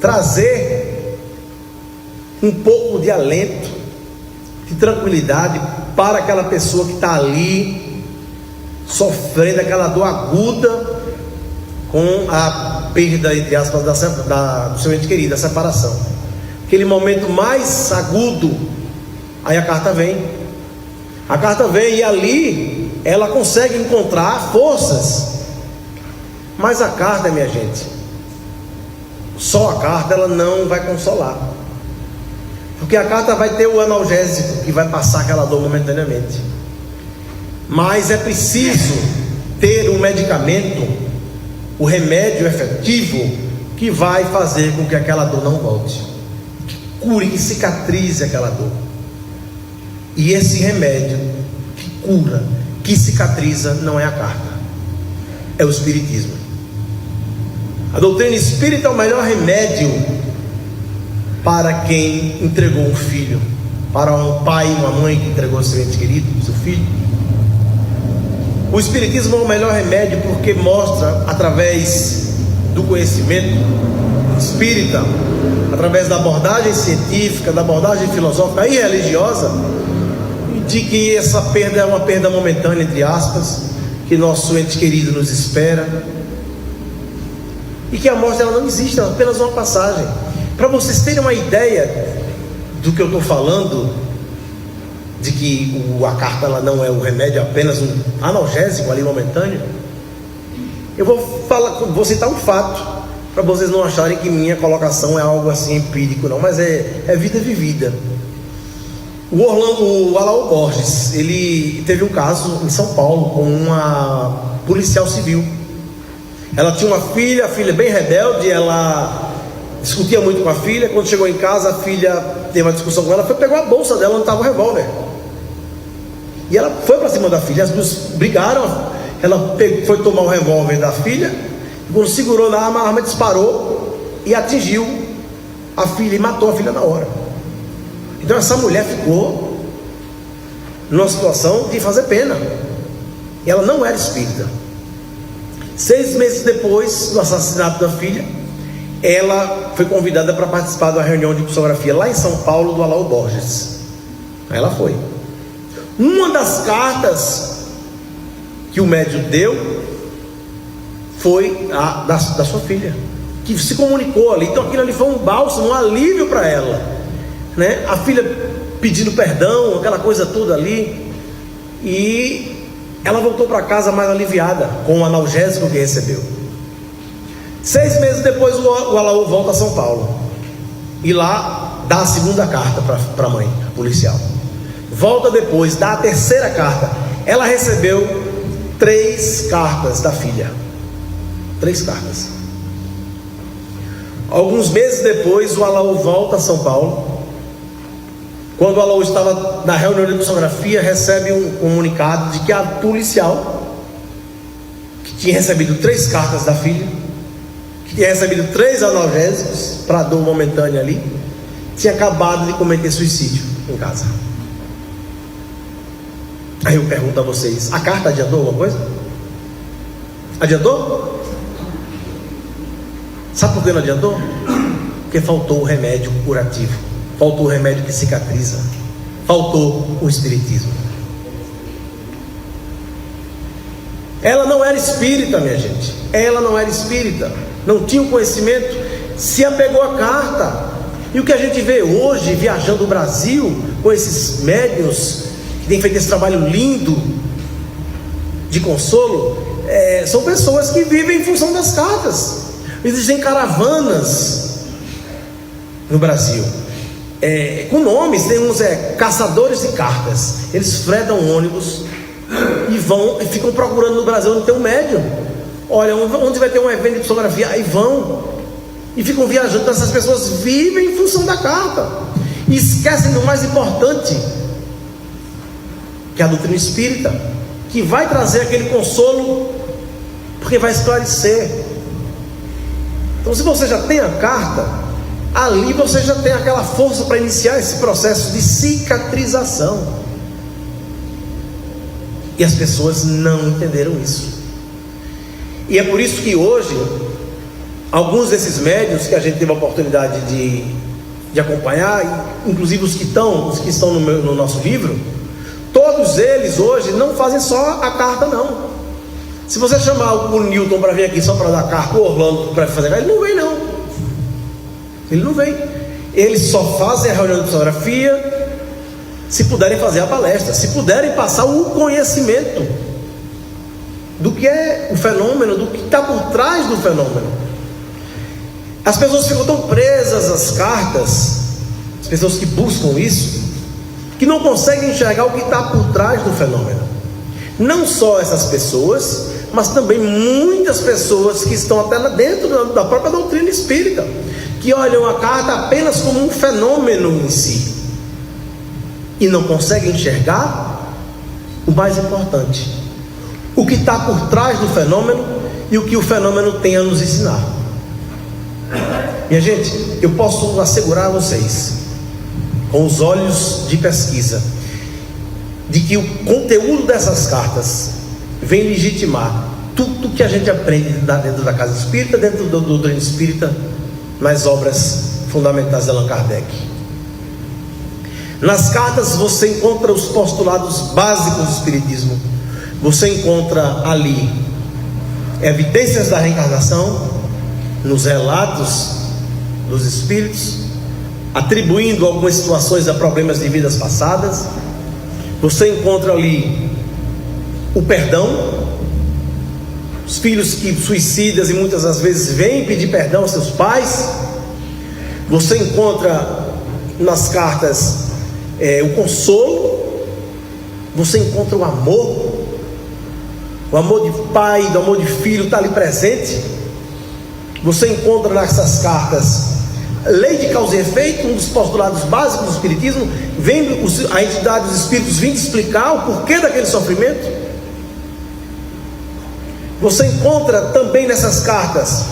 trazer um pouco de alento, de tranquilidade para aquela pessoa que está ali sofrendo aquela dor aguda com a perda, entre aspas, do seu ente querido, a separação, aquele momento mais agudo. Aí a carta vem e ali ela consegue encontrar forças. Mas a carta, minha gente, só a carta ela não vai consolar, porque a carta vai ter o analgésico que vai passar aquela dor momentaneamente, mas é preciso ter um medicamento, o remédio efetivo que vai fazer com que aquela dor não volte, que cure, que cicatrize aquela dor. E esse remédio que cura, que cicatriza, não é a carta, é o Espiritismo. A doutrina espírita é o melhor remédio para quem entregou um filho, para um pai e uma mãe que entregou seu ente querido, seu filho. O Espiritismo é o melhor remédio porque mostra, através do conhecimento espírita, através da abordagem científica, da abordagem filosófica e religiosa, de que essa perda é uma perda momentânea, entre aspas, que nosso ente querido nos espera, e que a morte ela não existe, ela é apenas uma passagem. Para vocês terem uma ideia do que eu estou falando, de que a carta ela não é o remédio, é apenas um analgésico ali momentâneo, eu vou citar um fato, para vocês não acharem que minha colocação é algo assim empírico, não, mas é vida vivida. O Alaú Borges, ele teve um caso em São Paulo com uma policial civil. Ela tinha uma filha, a filha bem rebelde, ela discutia muito com a filha. Quando chegou em casa, a filha teve uma discussão com ela, pegou a bolsa dela onde estava o revólver, e ela foi para cima da filha. As duas brigaram, ela foi tomar o revólver da filha, e quando segurou na arma, a arma disparou e atingiu a filha e matou a filha na hora. Então essa mulher ficou numa situação de fazer pena, e ela não era espírita. 6 meses depois do assassinato da filha, ela foi convidada para participar de uma reunião de psicografia lá em São Paulo, do Alaú Borges. Aí ela foi. Uma das cartas que o médium deu foi a da sua filha, que se comunicou ali. Então aquilo ali foi um bálsamo, um alívio para ela, né? A filha pedindo perdão, aquela coisa toda ali, e ela voltou para casa mais aliviada com o analgésico que recebeu. 6 meses depois, o Alaú volta a São Paulo e lá dá a segunda carta para a mãe, a policial. Volta depois, dá a terceira carta. Ela recebeu 3 cartas da filha. 3 cartas. Alguns meses depois, o Alaú volta a São Paulo. Quando o Alaú estava na reunião de psicografia, recebe um comunicado de que a policial, que tinha recebido 3 cartas da filha, que tinha recebido 3 analgésicos para a dor momentânea ali, tinha acabado de cometer suicídio em casa. Aí eu pergunto a vocês: a carta adiantou alguma coisa? Adiantou? Sabe por que não adiantou? Porque faltou o remédio curativo, faltou o remédio que cicatriza, faltou o Espiritismo. Ela não era espírita, minha gente. Ela não era espírita, não tinha o conhecimento, se apegou à carta. E o que a gente vê hoje, viajando o Brasil, com esses médiuns que têm feito esse trabalho lindo de consolo, são pessoas que vivem em função das cartas. Existem caravanas no Brasil, com nomes. Tem uns caçadores de cartas. Eles fredam ônibus e vão e ficam procurando no Brasil onde tem um médium. Olha, onde vai ter um evento de psicografia, aí vão e ficam viajando. Então essas pessoas vivem em função da carta e esquecem do mais importante, que é a doutrina espírita, que vai trazer aquele consolo, porque vai esclarecer. Então, se você já tem a carta, ali você já tem aquela força para iniciar esse processo de cicatrização. E as pessoas não entenderam isso. E é por isso que hoje Alguns desses médiuns que a gente teve a oportunidade de acompanhar, inclusive os que estão no nosso livro, todos eles hoje não fazem só a carta, não. Se você chamar o Newton para vir aqui só para dar carta, o Orlando para fazer carta, ele não vem, não. Ele não vem. Eles só fazem a reunião de psicografia se puderem fazer a palestra, se puderem passar o conhecimento do que é o fenômeno, do que está por trás do fenômeno. As pessoas ficam tão presas às cartas, as pessoas que buscam isso, que não conseguem enxergar o que está por trás do fenômeno. Não só essas pessoas, mas também muitas pessoas que estão até dentro da própria doutrina espírita, que olham a carta apenas como um fenômeno em si e não conseguem enxergar o mais importante, o que está por trás do fenômeno e o que o fenômeno tem a nos ensinar. Minha gente, eu posso assegurar a vocês, com os olhos de pesquisa, de que o conteúdo dessas cartas vem legitimar tudo que a gente aprende dentro da casa espírita, dentro do doutrina espírita, nas obras fundamentais de Allan Kardec. Nas cartas você encontra os postulados básicos do espiritismo. Você encontra ali evidências da reencarnação, nos relatos dos espíritos, atribuindo algumas situações a problemas de vidas passadas. Você encontra ali o perdão, os filhos que suicidas e muitas das vezes vêm pedir perdão aos seus pais. Você encontra nas cartas o consolo. Você encontra o amor de pai, do amor de filho está ali presente. Você encontra nessas cartas lei de causa e efeito, um dos postulados básicos do espiritismo, vem a entidade dos espíritos vindo explicar o porquê daquele sofrimento. Você encontra também nessas cartas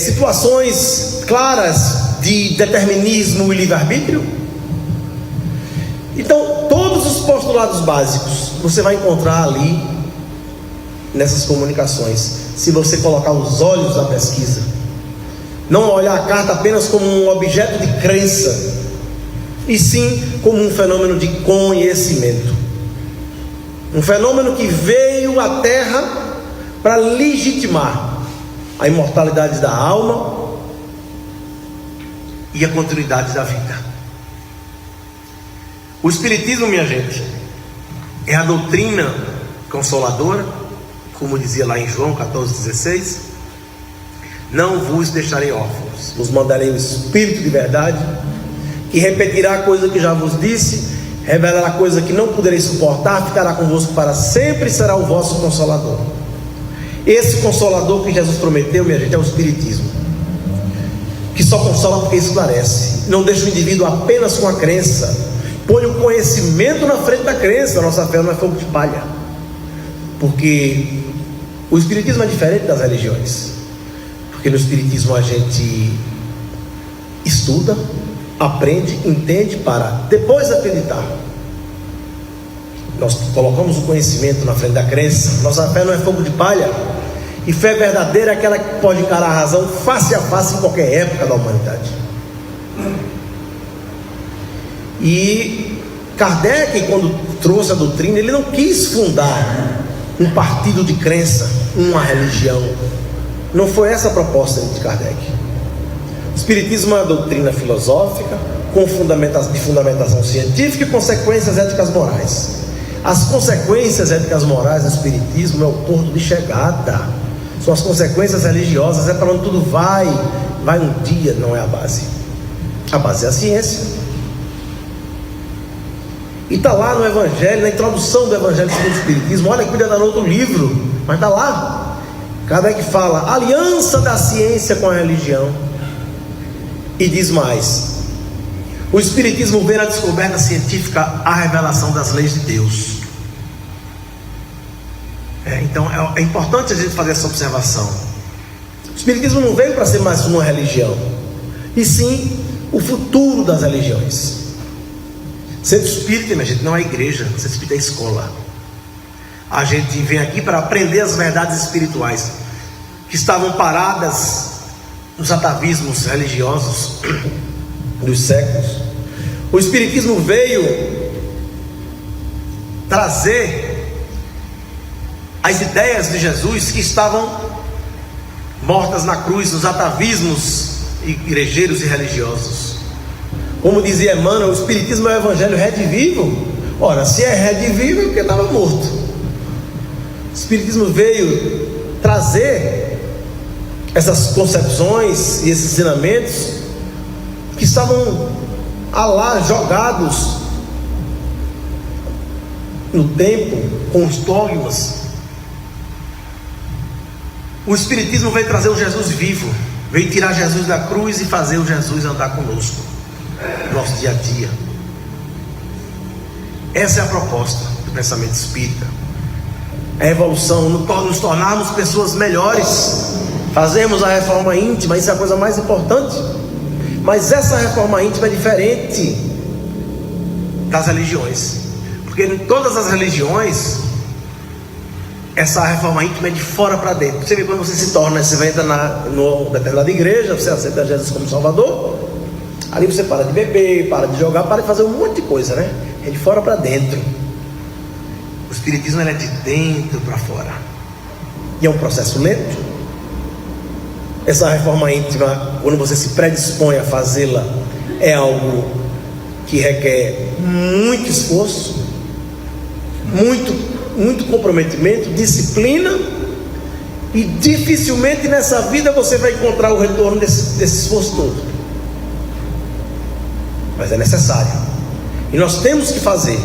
situações claras de determinismo e livre-arbítrio. Então, todos os postulados básicos você vai encontrar ali nessas comunicações, se você colocar os olhos na pesquisa, não olhar a carta apenas como um objeto de crença, e sim como um fenômeno de conhecimento, um fenômeno que veio à Terra para legitimar a imortalidade da alma e a continuidade da vida. O Espiritismo, minha gente, é a doutrina consoladora, como dizia lá em João 14,16: não vos deixarei órfãos, vos mandarei o Espírito de verdade, que repetirá a coisa que já vos disse, revelará a coisa que não podereis suportar, ficará convosco para sempre e será o vosso consolador. Esse consolador que Jesus prometeu, minha gente, é o Espiritismo, que só consola porque esclarece, não deixa o indivíduo apenas com a crença, põe o conhecimento na frente da crença. A nossa fé não é fogo de palha, porque o Espiritismo é diferente das religiões, porque no Espiritismo a gente estuda, aprende, entende para depois acreditar. Nós colocamos o conhecimento na frente da crença. Nossa fé não é fogo de palha, e fé verdadeira é aquela que pode encarar a razão face a face em qualquer época da humanidade. E Kardec, quando trouxe a doutrina, ele não quis fundar um partido de crença, uma religião. Não foi essa a proposta de Kardec. O Espiritismo é uma doutrina filosófica com de fundamentação científica e consequências éticas morais. As consequências éticas morais do Espiritismo é o ponto de chegada. São as consequências religiosas, é para onde tudo vai um dia, não é a base. A base é a ciência. E está lá no Evangelho, na introdução do Evangelho segundo o Espiritismo. Olha que cuida da outro livro, mas está lá. Kardec fala aliança da ciência com a religião, e diz mais: o Espiritismo vê na descoberta científica a revelação das leis de Deus. Então é importante a gente fazer essa observação. O Espiritismo não veio para ser mais uma religião, e sim o futuro das religiões. Centro espírita, minha gente, não é igreja. Centro espírita é escola. A gente vem aqui para aprender as verdades espirituais. que estavam paradas nos atavismos religiosos dos séculos. O Espiritismo veio trazer as ideias de Jesus que estavam mortas na cruz, nos atavismos igrejeiros e religiosos. Como dizia Emmanuel, o Espiritismo é o Evangelho redivivo. Ora, se é redivivo é porque estava morto. O Espiritismo veio trazer essas concepções e esses ensinamentos que estavam lá jogados no tempo com os dogmas. O Espiritismo veio trazer o Jesus vivo, veio tirar Jesus da cruz e fazer o Jesus andar conosco no nosso dia a dia. Essa é a proposta do pensamento espírita. A evolução, nos tornarmos pessoas melhores, fazemos a reforma íntima, isso é a coisa mais importante. Mas essa reforma íntima é diferente das religiões, porque em todas as religiões essa reforma íntima é de fora para dentro. Você vê, quando você se torna, você vai entrar numa determinada igreja, você aceita Jesus como Salvador, ali você para de beber, para de jogar, para de fazer um monte de coisa, né? É de fora para dentro. O Espiritismo é de dentro para fora, e é um processo lento. Essa reforma íntima, quando você se predispõe a fazê-la, é algo que requer muito esforço, muito comprometimento, disciplina, e dificilmente nessa vida você vai encontrar o retorno desse esforço todo. Mas é necessário, e nós temos que fazer.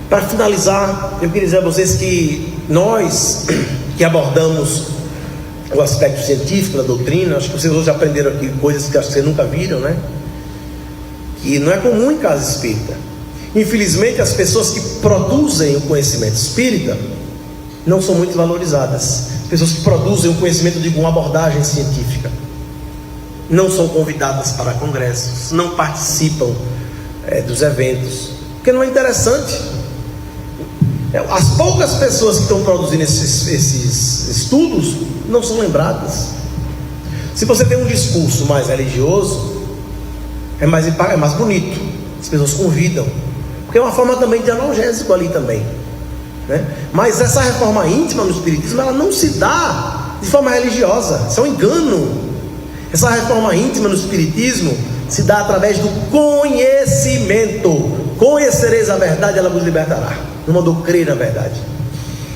Para finalizar, eu queria dizer a vocês que nós que abordamos o aspecto científico da doutrina, acho que vocês hoje aprenderam aqui coisas que acho que vocês nunca viram, né? Que não é comum em casa espírita. Infelizmente, as pessoas que produzem o conhecimento espírita não são muito valorizadas. Pessoas que produzem o conhecimento de uma abordagem científica não são convidadas para congressos, não participam dos eventos, porque não é interessante. As poucas pessoas que estão produzindo esses estudos não são lembradas. Se você tem um discurso mais religioso, é mais bonito, as pessoas convidam, porque é uma forma também de analgésico ali também, né? Mas essa reforma íntima no Espiritismo, ela não se dá de forma religiosa, isso é um engano. Essa reforma íntima no Espiritismo se dá através do conhecimento. Conhecereis a verdade, ela vos libertará. Não mandou crer na verdade.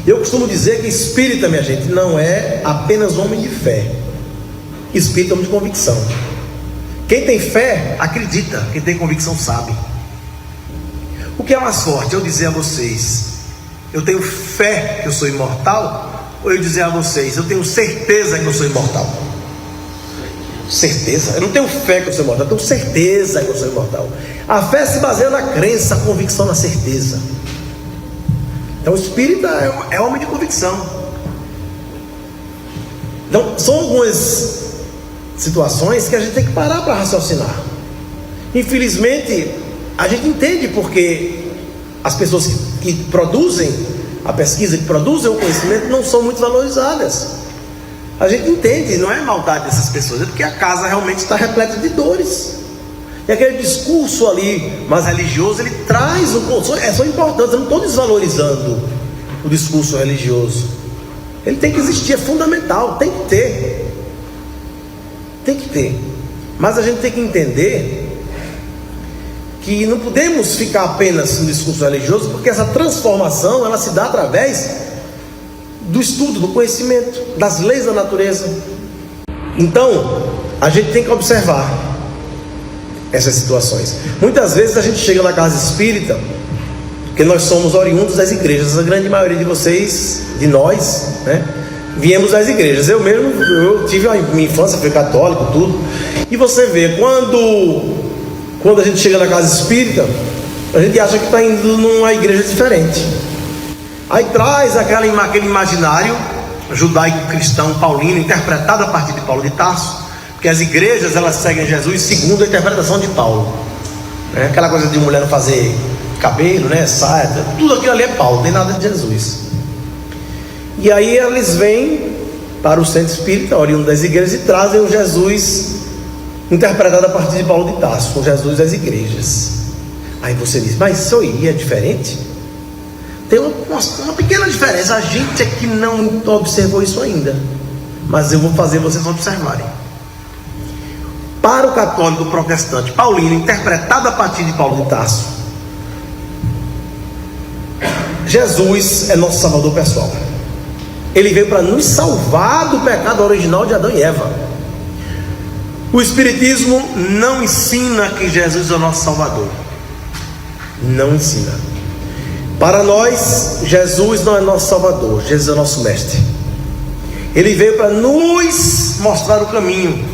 Eu costumo dizer que espírita, minha gente, não é apenas homem de fé. Espírita é homem de convicção. Quem tem fé, acredita. Quem tem convicção, sabe. O que é mais forte? Eu dizer a vocês, eu tenho fé que eu sou imortal, ou eu dizer a vocês, eu tenho certeza que eu sou imortal? Certeza? Eu não tenho fé que eu sou imortal, eu tenho certeza que eu sou imortal. A fé se baseia na crença, a convicção na certeza. Então o espírita é homem de convicção. Então são algumas situações que a gente tem que parar para raciocinar. Infelizmente a gente entende porque as pessoas que produzem a pesquisa, que produzem o conhecimento, não são muito valorizadas. A gente entende, não é maldade dessas pessoas, é porque a casa realmente está repleta de dores. E aquele discurso ali mais religioso, ele traz são importantes. Eu não estou desvalorizando o discurso religioso. Ele tem que existir, é fundamental, tem que ter. Tem que ter. Mas a gente tem que entender que não podemos ficar apenas no discurso religioso, porque essa transformação, ela se dá através do estudo, do conhecimento, das leis da natureza. Então, a gente tem que observar essas situações. Muitas vezes a gente chega na casa espírita, porque nós somos oriundos das igrejas. A grande maioria de vocês, de nós, né, viemos das igrejas. Eu mesmo, eu tive a minha infância, fui católico, tudo. E você vê, quando a gente chega na casa espírita, a gente acha que está indo numa igreja diferente. Aí traz aquele imaginário judaico-cristão paulino, interpretado a partir de Paulo de Tarso, porque as igrejas, elas seguem Jesus segundo a interpretação de Paulo, né? Aquela coisa de mulher não fazer cabelo, né, saia, tudo aquilo ali é Paulo, não tem nada de Jesus. E aí eles vêm para o centro espírita, oriundo das igrejas, e trazem o Jesus interpretado a partir de Paulo de Tarso, o Jesus das igrejas. Aí você diz, mas isso aí é diferente? Tem uma pequena diferença, a gente é que não observou isso ainda, mas eu vou fazer vocês observarem. Para o católico protestante paulino, interpretado a partir de Paulo de Tarso, Jesus é nosso salvador pessoal. Ele veio para nos salvar do pecado original de Adão e Eva. O Espiritismo não ensina que Jesus é o nosso salvador. Não ensina. Para nós, Jesus não é nosso salvador, Jesus é nosso mestre. Ele veio para nos mostrar o caminho.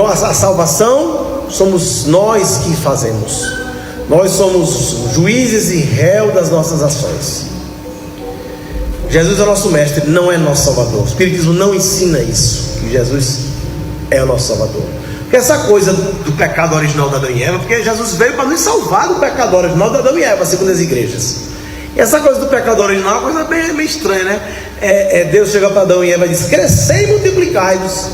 A salvação somos nós que fazemos. Nós somos juízes e réus das nossas ações. Jesus é nosso mestre, não é nosso salvador. O Espiritismo não ensina isso, que Jesus é o nosso salvador. Porque essa coisa do pecado original de Adão e Eva, porque Jesus veio para nos salvar do pecado original de Adão e Eva, segundo as igrejas. E essa coisa do pecado original é uma coisa bem estranha, né? Deus chega para Adão e Eva e diz: crescei e multiplicai-vos.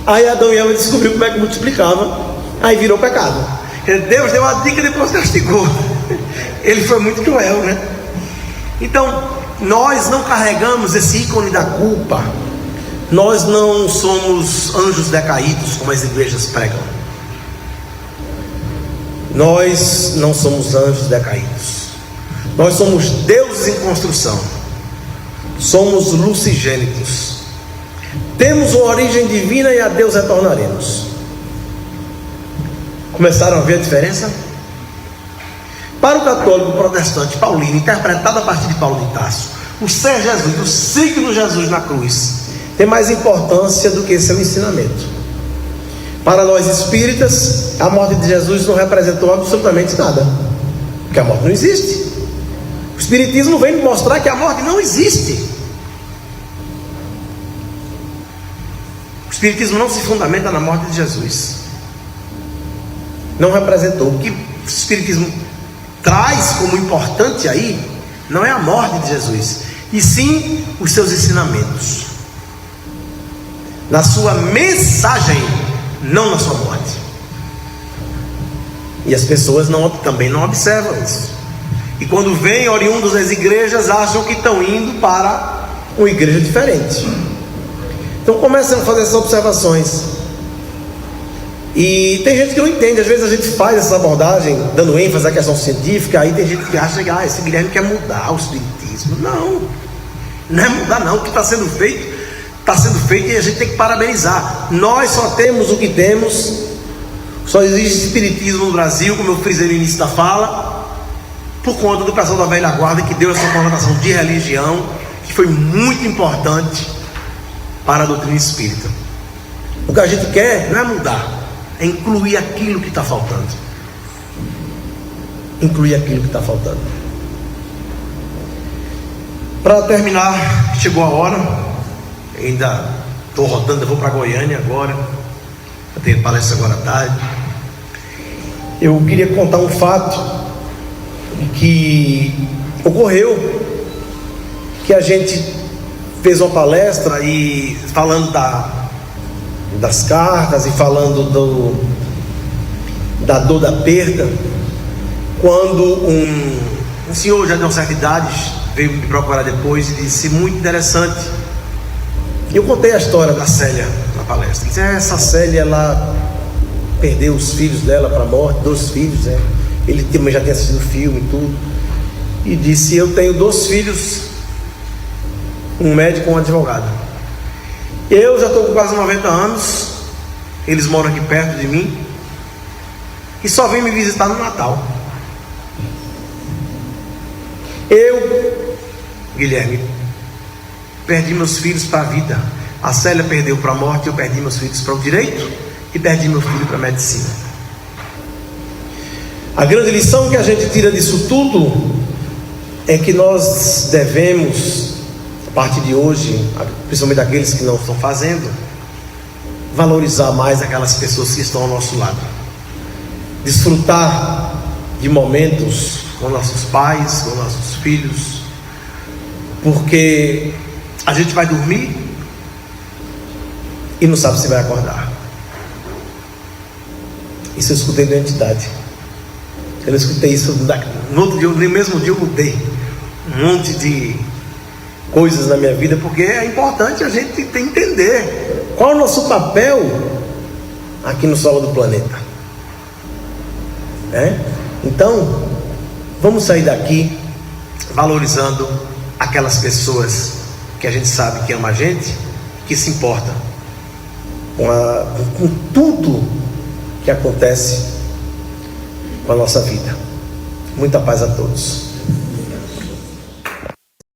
Aí Adão e Eva descobriu como é que multiplicava, aí virou pecado. Deus deu a dica e depois castigou. Ele foi muito cruel, né? Então, nós não carregamos esse ícone da culpa. Nós não somos anjos decaídos, como as igrejas pregam. Nós não somos anjos decaídos. Nós somos deuses em construção. Somos lucigênitos. Temos uma origem divina e a Deus retornaremos. Começaram a ver a diferença? Para o católico protestante paulino, interpretado a partir de Paulo de Tarso, o ser Jesus, o signo Jesus na cruz, tem mais importância do que seu ensinamento. Para nós espíritas, a morte de Jesus não representou absolutamente nada, porque a morte não existe. O Espiritismo vem mostrar que a morte não existe. O Espiritismo não se fundamenta na morte de Jesus. Não representou. O que o Espiritismo traz como importante aí não é a morte de Jesus, e sim os seus ensinamentos, na sua mensagem, não na sua morte. E as pessoas também não observam isso. E quando vêm oriundos das igrejas, acham que estão indo para uma igreja diferente. Então começam a fazer essas observações. E tem gente que não entende. Às vezes a gente faz essa abordagem dando ênfase à questão científica. Aí tem gente que acha que esse Guilherme quer mudar o espiritismo. Não é mudar não. O que está sendo feito e a gente tem que parabenizar. Nós só temos o que temos. Só existe espiritismo no Brasil, como eu frisei no início da fala, por conta do pessoal da velha guarda, que deu essa conotação de religião, que foi muito importante para a doutrina espírita. O que a gente quer não é mudar, é incluir aquilo que está faltando. Incluir aquilo que está faltando. Para terminar, chegou a hora. Ainda estou rodando, eu vou para Goiânia agora. Eu tenho palestra agora à tarde. Eu queria contar um fato que ocorreu, que a gente fez uma palestra e falando das cartas e falando da dor da perda, quando um senhor já de uma certa idade veio me procurar depois e disse: muito interessante. Eu contei a história da Célia na palestra. Disse: essa Célia, ela perdeu os filhos dela para a morte, 2 filhos, ele já tinha assistido o filme e tudo, e disse: eu tenho 2 filhos, um médico e um advogado. Eu já estou com quase 90 anos, eles moram aqui perto de mim, e só vêm me visitar no Natal. Eu, Guilherme, perdi meus filhos para a vida. A Célia perdeu para a morte, eu perdi meus filhos para o direito e perdi meu filho para a medicina. A grande lição que a gente tira disso tudo é que nós devemos, a partir de hoje, principalmente aqueles que não estão fazendo, valorizar mais aquelas pessoas que estão ao nosso lado, desfrutar de momentos com nossos pais, com nossos filhos, Porque a gente vai dormir e não sabe se vai acordar. Isso eu escutei da entidade. Eu não escutei isso no outro dia, no mesmo dia eu mudei um monte de coisas na minha vida, porque é importante a gente entender qual é o nosso papel aqui no solo do planeta. Então, vamos sair daqui valorizando aquelas pessoas que a gente sabe que ama a gente, que se importa com tudo que acontece com a nossa vida. Muita paz a todos.